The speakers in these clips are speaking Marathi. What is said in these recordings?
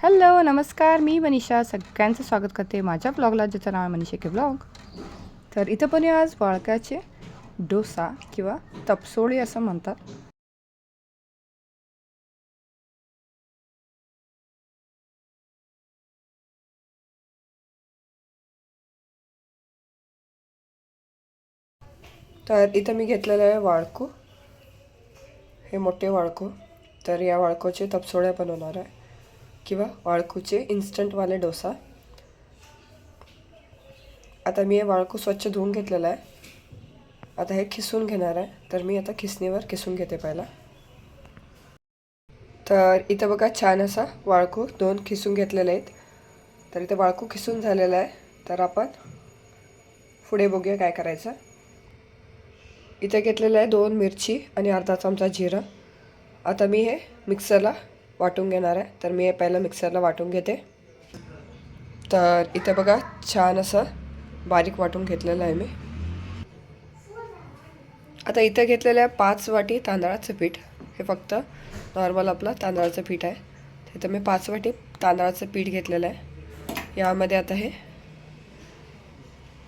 हॅलो नमस्कार, मी मनीषा सगळ्यांचं स्वागत करते माझ्या ब्लॉगला, ज्याचं नाव आहे मनीषा के ब्लॉग. तर इथं पण आज वाळक्याचे डोसा किंवा तपसोळी असं म्हणतात. तर इथं मी घेतलेलं आहे वाळकू, हे मोठे वाळकू. तर या वाळकूचे तपसोळ्या बनवणार आहे किंवा वाळकूचे इन्स्टंटवाले डोसा. आता मी हे वाळकू स्वच्छ धुवून घेतलेलं आहे. आता हे खिसून घेणार आहे. तर मी आता खिसणीवर खिसून घेते पहिला. तर इथं बघा छान असा वाळकू 2 खिसून घेतलेले आहेत. तर इथं वाळकू खिसून झालेला आहे. तर आपण पुढे बघूया काय करायचं. इथे घेतलेलं आहे 2 मिरची आणि अर्धा चमचा जिरं. आता मी हे मिक्सरला वाटून घेणार आहे. तर मी हे पहिलं मिक्सरला वाटून घेते. तर इथे बघा छान असं बारीक वाटून घेतलेलं आहे मी. आता इथं घेतलेलं आहे 5 वाटी तांदळाचं पीठ. हे फक्त नॉर्मल आपलं तांदळाचं पीठ आहे. तिथं मी 5 वाटी तांदळाचं पीठ घेतलेलं आहे. यामध्ये आता हे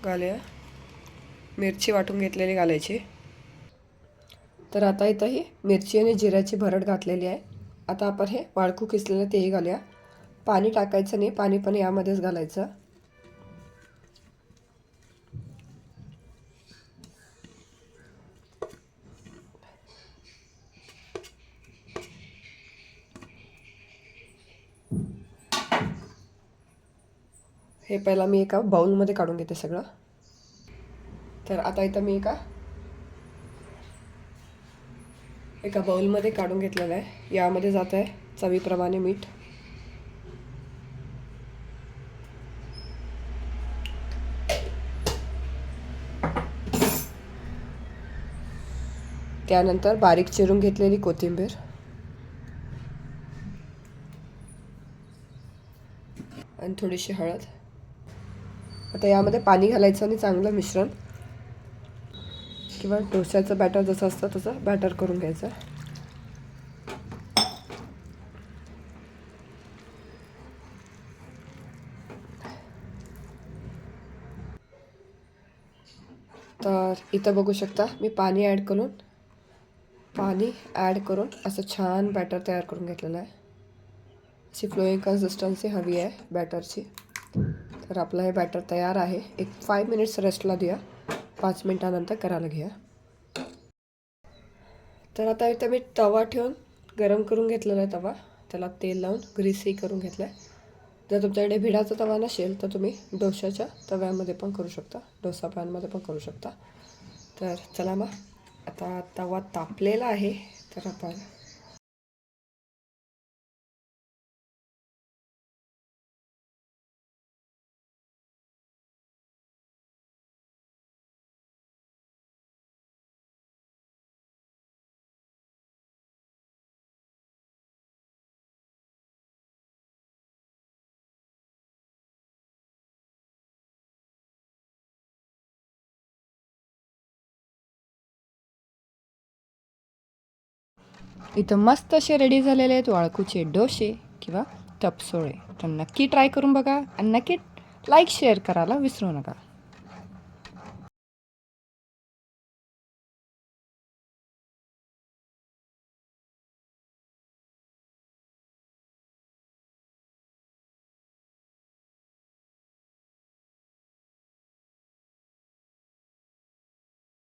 घालूया. मिरची वाटून घेतलेली घालायची. तर आता इथं ही मिरची आणि जिऱ्याची भरड घातलेली आहे. आता आपण हे वाळकू किसलेलं तेही घालूया. पाणी टाकायचं नाही, पाणी पण यामध्येच घालायचं. हे पहिला मी एका बाउलमध्ये काढून घेते सगळं. तर आता इथं मी एका बाउलमध्ये काढून घेतलेलं आहे. यामध्ये जात आहे चवीप्रमाणे मीठ, त्यानंतर बारीक चिरून घेतलेली कोथिंबीर आणि थोडीशी हळद. आता यामध्ये पाणी घालायचं आणि चांगलं मिश्रण किंवा डोस्याचं बॅटर जसं असतं तसं बॅटर करून घ्यायचं. तर इथं बघू शकता मी पाणी ॲड करून असं छान बॅटर तयार करून घेतलेलं आहे. अशी फ्लोईंग कन्सिस्टन्सी हवी आहे बॅटरची. तर आपलं हे बॅटर तयार आहे. एक 5 मिनिट्स रेस्टला द्या. 5 मिनिटानंतर करायला घ्या. तर आता इथं मी तवा ठेवून गरम करून घेतलेला आहे तवा. त्याला तेल लावून ग्रीसही करून घेतलं आहे. जर तुमच्याकडे भिडाचा तवा नसेल तर तुम्ही डोशाच्या तव्यामध्ये पण करू शकता, डोसा पॅनमध्ये पण करू शकता. तर चला मग आता तवा तापलेला आहे. तर आपण इथं मस्त असे रेडी झालेले आहेत वाळकूचे डोसे किंवा तपसोळे. तर नक्की ट्राय करून बघा आणि नक्की लाईक शेअर करायला विसरू नका.